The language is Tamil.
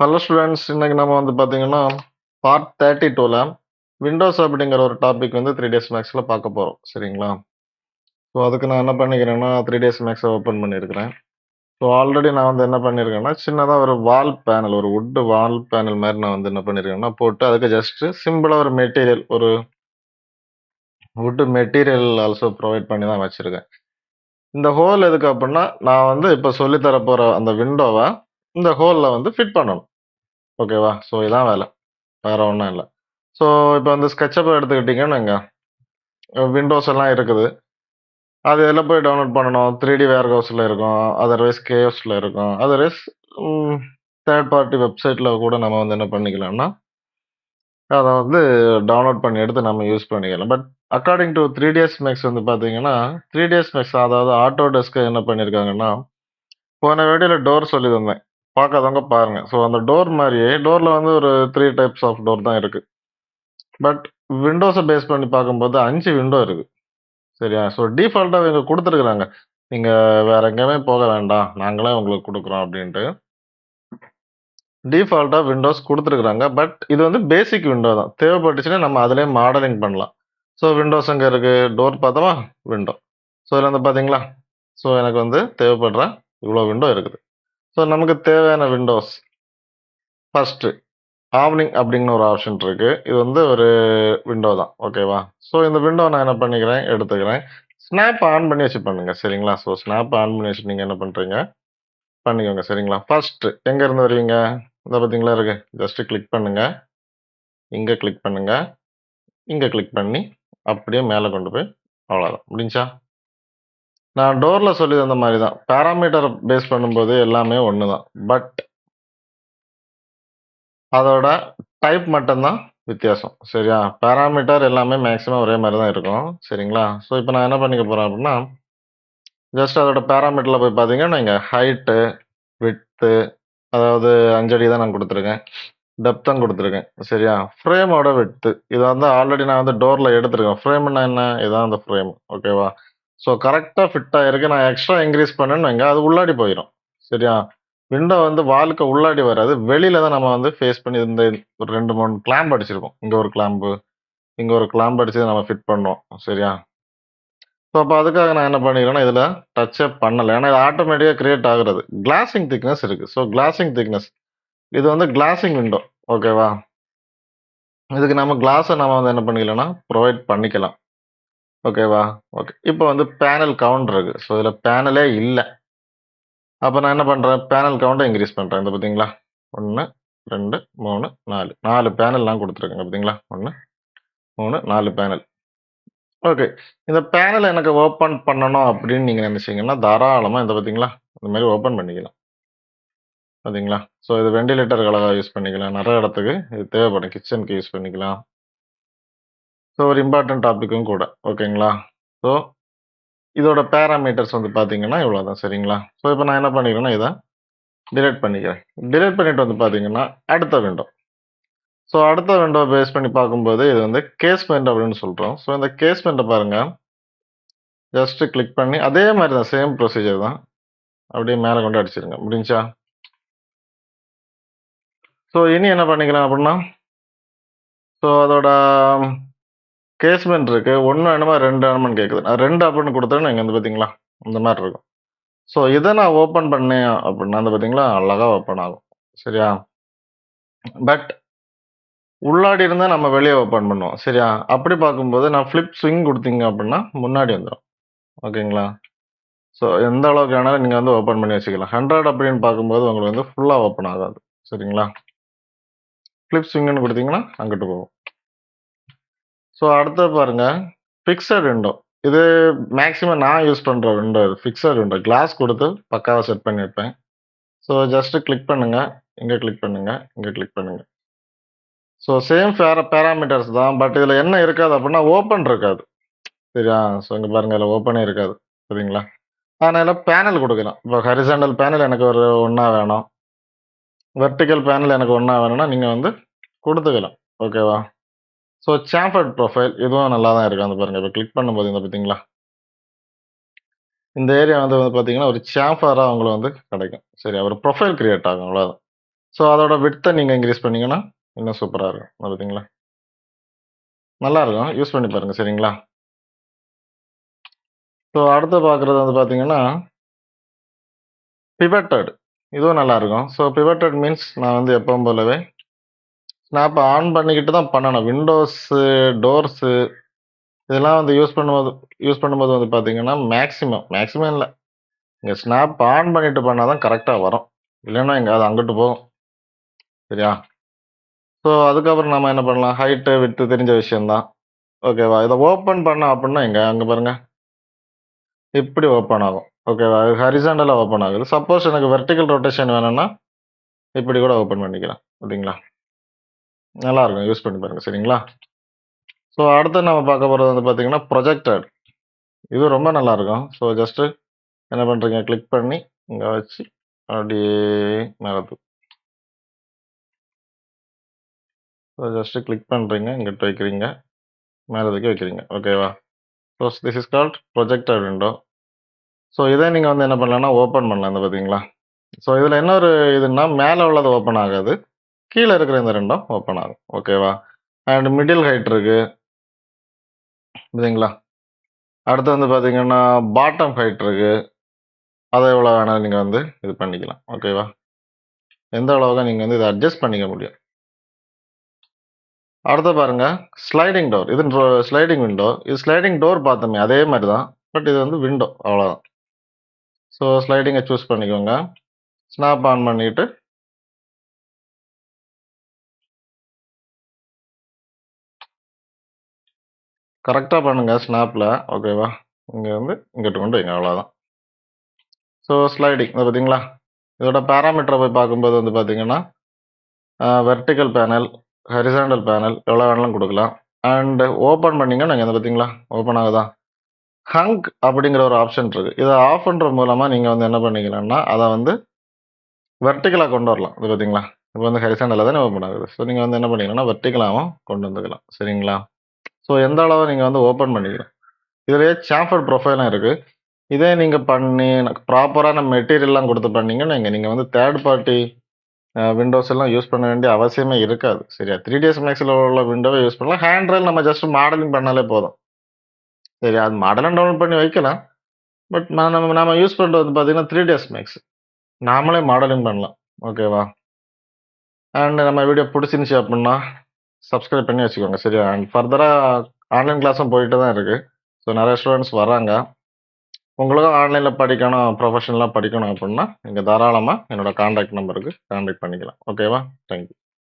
ஹலோ ஸ்டூடெண்ட்ஸ், இன்னைக்கு நம்ம வந்து பார்த்தீங்கன்னா பார்ட் 32ல விண்டோஸ் அப்படிங்கிற ஒரு டாபிக் வந்து 3 டேஸ் மேக்ஸில் பார்க்க போகிறோம். சரிங்களா? ஸோ அதுக்கு நான் என்ன பண்ணிக்கிறேன்னா 3 டேஸ் மேக்ஸை ஓப்பன் பண்ணியிருக்கிறேன். ஸோ ஆல்ரெடி நான் வந்து என்ன பண்ணியிருக்கேன்னா சின்னதாக ஒரு வால் பேனல், ஒரு வுட் வால் பேனல் மாதிரி நான் வந்து என்ன பண்ணியிருக்கேன்னா போட்டு அதுக்கு ஜஸ்ட் சிம்பிளாக ஒரு மெட்டீரியல், ஒரு வுட் மெட்டீரியல் ஆல்சோ ப்ரொவைட் பண்ணி தான் வச்சுருக்கேன். இந்த ஹோல் எதுக்கு அப்படின்னா நான் வந்து இப்போ சொல்லித்தர போகிற அந்த விண்டோவை இந்த ஹோலில் வந்து ஃபிட் பண்ணணும். ஓகேவா? ஸோ இதான் வேலை, வேற ஒன்றும் இல்லை. ஸோ இப்போ வந்து ஸ்கெட்சப் எடுத்துக்கிட்டிங்கன்னு வைங்க, விண்டோஸ் எல்லாம் இருக்குது. அது எல்லாம் போய் டவுன்லோட் பண்ணணும். 3D வேர்ஹவுஸில் இருக்கும், அதர்வைஸ் கேஎஸ்ல இருக்கும், அதர்வைஸ் தேர்ட் பார்ட்டி வெப்சைட்டில் கூட நம்ம வந்து என்ன பண்ணிக்கலாம்னா அதை வந்து டவுன்லோட் பண்ணி எடுத்து நம்ம யூஸ் பண்ணிக்கலாம். But according to 3ds maths வந்து பார்த்தீங்கன்னா 3ds மேக்ஸ் அதாவது ஆட்டோடெஸ்க் என்ன பண்ணியிருக்காங்கன்னா, போன வீடியோவில் டோர் சொல்லியிருந்தேன், பார்க்காதவங்க பாருங்க. ஸோ அந்த டோர் மாதிரியே டோரில் வந்து ஒரு 3 டைப்ஸ் ஆஃப் டோர் தான் இருக்குது. பட் விண்டோஸை பேஸ் பண்ணி பார்க்கும்போது 5 விண்டோ இருக்குது. சரியா? ஸோ டிஃபால்ட்டா இவங்க குடுத்துருக்காங்க. நீங்க வேற எங்கேயுமே போக வேண்டாம், நாங்களே உங்களுக்கு குடுக்குறோம் அப்டின்ட்டு. டிஃபால்ட்டா விண்டோஸ் குடுத்துருக்காங்க. பட் இது வந்து பேசிக் விண்டோ தான். தேவைப்பட்டுச்சுன்னா நம்ம அதிலேயே மாடலிங் பண்ணலாம். ஸோ விண்டோஸ் எங்க இருக்கு? டோர் பார்த்தோமா? விண்டோ. ஸோ இதுல வந்து பார்த்தீங்களா? ஸோ எனக்கு வந்து தேவைப்படுற இவ்ளோ விண்டோ இருக்குது. ஸோ நமக்கு தேவையான விண்டோஸ் ஃபர்ஸ்ட்டு ஆவ்னிங் அப்டிங்கிற ஒரு ஆப்ஷன் இருக்கு. இது வந்து ஒரு விண்டோ தான். ஓகேவா? ஸோ இந்த விண்டோ நான் என்ன பண்ணிக்கிறேன், எடுத்துக்கிறேன். ஸ்னாப் ஆன் பண்ணி வச்சு பண்ணுங்க. சரிங்களா? ஸோ ஸ்னாப் ஆன் பண்ணி வச்சுட்டு நீங்க என்ன பண்றீங்க, பண்ணிக்கோங்க. சரிங்களா? ஃபர்ஸ்ட் எங்க இருந்து வருவீங்க? இதோ பார்த்தீங்களா இருக்கு. ஜஸ்ட் கிளிக் பண்ணுங்க. இங்க கிளிக் பண்ணுங்க. இங்க கிளிக் பண்ணி அப்படியே மேல கொண்டு போய் அவ்வளோதான். முடிஞ்சுச்சா? நான் டோர்ல சொல்லி தந்த மாரி தான். பாராமீட்டர் பேஸ் பண்ணும்போது எல்லாமே ஒண்ணு தான். பட் அதோட டைப் மட்டும் தான் வித்தியாசம். சரியா? பாராமீட்டர் எல்லாமே மேக்ஸிமம் ஒரே மாரி தான் இருக்கும். சரிங்களா? ஸோ இப்போ நான் என்ன பண்ணிக்க போறேன் அப்படின்னா, ஜஸ்ட் அதோட பாராமீட்டர்ல போய் பார்த்தீங்கன்னா, இங்க ஹைட்டு, விட்த்து, அதாவது 5 அடி தான் நான் குடுத்துருக்கேன். டெப்த்தும் குடுத்துருக்கேன். சரியா? ஃப்ரேமோட விட்த்து. இது வந்து ஆல்ரெடி நான் வந்து டோர்ல எடுத்துருக்கேன். ஃப்ரேம்னா என்ன? இதான் அந்த ஃப்ரேம். ஓகேவா? ஸோ கரெக்ட்டா ஃபிட் ஆயிருக்கு. நான் எக்ஸ்ட்ரா இன்கிரீஸ் பண்ணேன்னு வைங்க, அது உள்ளாடி போயிரும். சரியா? விண்டோ வந்து வாலுக்கு உள்ளாடி வராது. வெளியில தான் நம்ம வந்து ஃபேஸ் பண்ணி இந்த ஒரு 2, 3 கிளாம்ப் அடிச்சிருக்கோம். இங்க ஒரு கிளாம்பு, இங்க ஒரு கிளாம்ப் அடிச்சு நம்ம ஃபிட் பண்ணோம். சரியா? ஸோ அப்ப அதுக்காக நான் என்ன பண்ணிக்கிறேன்னா, இதுல டச்சே பண்ணல. ஏன்னா இது ஆட்டோமேட்டிக்கா கிரியேட் ஆகுறது. கிளாசிங் திக்னஸ் இருக்கு. ஸோ கிளாசிங் திக்னஸ் இது வந்து கிளாசிங் விண்டோ. ஓகேவா? இதுக்கு நம்ம கிளாஸ நம்ம வந்து என்ன பண்ணிக்கலாம்னா, ப்ரொவைட் பண்ணிக்கலாம். ஓகேவா? ஓகே. இப்போ வந்து பேனல் கவுண்ட் இருக்கு. ஸோ இதுல பேனலே இல்ல. அப்ப நான் என்ன பண்றேன், பேனல் கவுண்ட்ட இன்கிரீஸ் பண்றேன். இந்த பார்த்தீங்களா? 1, 2, 3, 4. 4 பேனல் நான் குடுத்துருக்கேங்க பார்த்தீங்களா? 1, 3, 4 பேனல். ஓகே. இந்த பேனல் எனக்கு ஓப்பன் பண்ணணும் அப்படின்னு நீங்க நினைச்சீங்கன்னா, தாராளமா இந்த பார்த்தீங்களா? இந்த மாரி ஓப்பன் பண்ணிக்கலாம். பார்த்தீங்களா? ஸோ இது வென்டிலேட்டருக்கு அழகா யூஸ் பண்ணிக்கலாம். நெறைய இடத்துக்கு இது தேவைப்படும். கிச்சனுக்கு யூஸ் பண்ணிக்கலாம். ஸோ ஒரு இம்பார்ட்டன்ட் டாபிக்கும் கூட. ஓகேங்களா? ஸோ இதோட பேராமீட்டர்ஸ் வந்து பார்த்தீங்கன்னா, இவ்வளோதான். சரிங்களா? ஸோ இப்போ நான் என்ன பண்ணிக்கிறேன்னா, இத டிலீட் பண்ணிக்கிறேன். டிலீட் பண்ணிட்டு வந்து பார்த்தீங்கன்னா, அடுத்த விண்டோ. ஸோ அடுத்த விண்டோ பேஸ் பண்ணி பார்க்கும்போது, இது வந்து கேஸ்மென்ட் அப்படின்னு சொல்றோம். ஸோ இந்த கேஸ்மென்ட்ட பாருங்க. ஜஸ்ட் கிளிக் பண்ணி அதே மாரி தான், சேம் ப்ரொசீஜர் தான். அப்படியே மேல கொண்டு அடிச்சிருங்க. முடிஞ்சுச்சா? ஸோ இனி என்ன பண்ணிக்கலாம் அப்படின்னா, ஸோ அதோட கேஸ்மென்ட் இருக்கு. 1 வேணுமா, 2 வேணுமான்னு கேட்குது. நான் 2 அப்படின்னு குடுத்தேன்னா, இங்க வந்து பார்த்தீங்களா? இந்த மாரி இருக்கும். ஸோ இத நான் ஓப்பன் பண்ணேன் அப்படின்னா வந்து பார்த்தீங்களா, அழகா ஓப்பன் ஆகும். சரியா? பட் உள்ளாடி இருந்தா நம்ம வெளிய ஓப்பன் பண்ணுவோம். சரியா? அப்படி பார்க்கும்போது நான் ஃபிளிப் ஸ்விங் குடுத்தீங்க அப்படின்னா, முன்னாடி வந்துரும். ஓகேங்களா? ஸோ எந்த அளவுக்கு வேணாலும் நீங்க வந்து ஓப்பன் பண்ணி வச்சுக்கலாம். 100 அப்படின்னு பார்க்கும்போது உங்களுக்கு வந்து ஃபுல்லா ஓப்பன் ஆகாது. சரிங்களா? ஃபிளிப் ஸ்விங்ன்னு குடுத்தீங்கன்னா, அங்கிட்டு போகும். ஸோ அடுத்தது பாருங்க, ஃபிக்ஸட் விண்டோ. இது மேக்ஸிமம் நான் யூஸ் பண்ற விண்டோ இது. Fixed window. கிளாஸ் குடுத்து பக்காவா செட் பண்ணி வைப்பேன். ஸோ ஜஸ்ட் கிளிக் பண்ணுங்க. இங்க கிளிக் பண்ணுங்க. இங்க கிளிக் பண்ணுங்க. ஸோ சேம் பேராமீட்டர்ஸ் தான். பட் இதுல என்ன இருக்காது அப்படின்னா, ஓப்பன் இருக்காது. சரியா? ஸோ இங்க பாருங்க, இதுல ஓப்பனே இருக்காது. சரிங்களா? அதனால பேனல் குடுக்கலாம். இப்போ ஹாரிசான்டல் பேனல் எனக்கு ஒரு 1 வேணும். வெர்டிகல் பேனல் எனக்கு 1 வேணும்னா, நீங்க வந்து குடுத்துக்கலாம். ஓகேவா? ஸோ சாம்பர்ட் ப்ரொஃபைல் இதுவும் நல்லா தான் இருக்கு. வந்து பாருங்க. இப்ப கிளிக் பண்ணும்போது இந்த பார்த்தீங்களா? இந்த ஏரியா வந்து பார்த்தீங்கன்னா, ஒரு சாம்பரா உங்களுக்கு வந்து கிடைக்கும். சரியா? ஒரு ப்ரொஃபைல் கிரியேட் ஆகும். அவ்வளவுதான். ஸோ அதோட விட்த்தை நீங்கள் இன்க்ரீஸ் பண்ணீங்கன்னா இன்னும் சூப்பராக இருக்கும். பார்த்தீங்களா? நல்லா இருக்கும். யூஸ் பண்ணி பாருங்க. சரிங்களா? ஸோ அடுத்து பார்க்குறது வந்து பார்த்தீங்கன்னா, பிவட்டட். இதுவும் நல்லாயிருக்கும். ஸோ பிவட்டட் மீன்ஸ் நான் வந்து எப்பவும் போலவே ஸ்னாப்ப ஆன் பண்ணிக்கிட்டு தான் பண்ணணும். விண்டோஸு, டோர்ஸு இதெல்லாம் வந்து யூஸ் பண்ணும்போது வந்து பார்த்தீங்கன்னா, மேக்ஸிமம் இல்ல. நீங்க ஸ்னாப் ஆன் பண்ணிட்டு பண்ணா தான் கரெக்ட்டா வரும். இல்லன்னா எங்கேயாவது அங்கிட்டு போகும். சரியா? ஸோ அதுக்கப்புறம் நம்ம என்ன பண்ணலாம்? ஹைட்டு, விட்த் தெரிஞ்ச விஷயம் தான். ஓகேவா? இத ஓப்பன் பண்ணோம் அப்புட்ன்னா அங்க பாருங்க. இப்படி ஓப்பன் ஆகும். ஓகேவா? ஹாரிசான்டலா ஓப்பன் ஆகுது. சப்போஸ் எனக்கு வெர்டிகல் ரொட்டேஷன் வேணும்னா, இப்படி கூட ஓப்பன் பண்ணிக்கலாம். பார்த்தீங்களா? நல்லாருக்கும். யூஸ் பண்ணி பாருங்க. சரிங்களா? ஸோ அடுத்து நம்ம பார்க்க போறது வந்து பார்த்தீங்கன்னா, ப்ரொஜெக்டர். இது ரொம்ப நல்லாருக்கும். ஸோ ஜஸ்ட்டு என்ன பண்றீங்க? கிளிக் பண்ணி இங்க வச்சு அப்படியே மேல ஸோ ஜஸ்ட்டு கிளிக் பண்றீங்க. இங்கிட்டு வைக்கிறீங்க. மேல தூக்கி வைக்கிறீங்க. ஓகேவா? So this is called projector window. So இத நீங்க வந்து என்ன பண்ணலாம்னா, ஓப்பன் பண்ணலாம். இந்த பார்த்தீங்களா? ஸோ இதில என்ன ஒரு இதுன்னா, மேல உள்ளது ஓப்பன் ஆகாது. கீழ இருக்கிற இந்த 2ம் ஓப்பன் ஆகும். ஓகேவா? அண்ட் மிடில் ஹைட் இருக்கு. பார்த்தீங்களா? அடுத்து வந்து பார்த்தீங்கன்னா, பாட்டம் ஹைட் இருக்கு. அத எவ்வளோ வேணாலும் நீங்க வந்து இது பண்ணிக்கலாம். ஓகேவா? எந்த அளவுக்கு நீங்க வந்து இத அட்ஜஸ்ட் பண்ணிக்க முடியும். அடுத்து பாருங்க, ஸ்லைடிங் டோர். இது ஸ்லைடிங் விண்டோ. இது ஸ்லைடிங் டோர் பார்த்தோமே, அதே மாரி தான். பட் இது வந்து விண்டோ அவ்வளோதான். ஸோ ஸ்லைடிங்க சூஸ் பண்ணிக்கோங்க. ஸ்னாப் ஆன் பண்ணிட்டு கரெக்ட்டா பண்ணுங்க ஸ்னாப்ல. ஓகேவா? இங்க இருந்து இங்கிட்டு கொண்டு வைங்க அவ்வளோதான். ஸோ ஸ்லைடிங் இத பார்த்தீங்களா? இதோட பாராமீட்டர போய் பார்க்கும்போது வந்து பார்த்தீங்கன்னா, வெர்டிகல் பேனல், ஹாரிசான்டல் பேனல் எவ்வளோ வேணாலும் குடுக்கலாம். அண்ட் ஓப்பன் பண்ணீங்கன்னா, இங்க பார்த்தீங்களா? ஓப்பன் ஆகுதா? ஹங்க் அப்படிங்கிற ஒரு ஆப்ஷன் இருக்கு. இத ஆஃப் பண்ற மூலமா நீங்க வந்து என்ன பண்ணிக்கலாம்னா, அத வந்து வெர்டிகலா கொண்டு வரலாம். இது பார்த்தீங்களா? இப்ப வந்து ஹாரிசான்டலா தானே ஓப்பன் ஆகுது. ஸோ நீங்க வந்து என்ன பண்ணிக்கலாம்னா, வெர்டிகலாவும் கொண்டு வந்துக்கலாம். சரிங்களா? ஸோ எந்த அளவு நீங்க வந்து ஓப்பன் பண்ணிக்கலாம். இதுலயே சாம்பர் ப்ரொஃபைலும் இருக்கு. இதே நீங்க பண்ணி ப்ராப்பரான மெட்டீரியல்லாம் குடுத்து பண்ணீங்கன்னு வைங்க, நீங்க வந்து தேர்ட் பார்ட்டி விண்டோஸ் எல்லாம் யூஸ் பண்ண வேண்டிய அவசியமே இருக்காது. சரியா? 3ds Maxல உள்ள விண்டோவே யூஸ் பண்ணலாம். ஹேண்ட் ரெயில் நம்ம ஜஸ்ட் மாடலிங் பண்ணாலே போதும். சரியா? அது மாடலும் டவுன்லோட் பண்ணி வைக்கலாம். பட் நாம யூஸ் பண்றது வந்து பார்த்தீங்கன்னா 3ds Max. நாமளே மாடலிங் பண்ணலாம். ஓகேவா? அண்ட் நம்ம வீடியோ புடிச்சிருந்துச்சு அப்டின்னா, சப்ஸ்கிரைப் பண்ணி வச்சுக்கோங்க. சரியா? அண்ட் ஃபர்தரா ஆன்லைன் கிளாஸும் போயிட்டு தான் இருக்கு. ஸோ நெறைய ஸ்டூடண்ட்ஸ் வர்றாங்க. உங்களுக்கும் ஆன்லைன்ல படிக்கணும், ப்ரொஃபஷனலா படிக்கணும் அப்டின்னா, நீங்க தாராளமா என்னோட கான்டாக்ட் நம்பருக்கு கான்டாக்ட் பண்ணிக்கலாம். ஓகேவா? Thank you.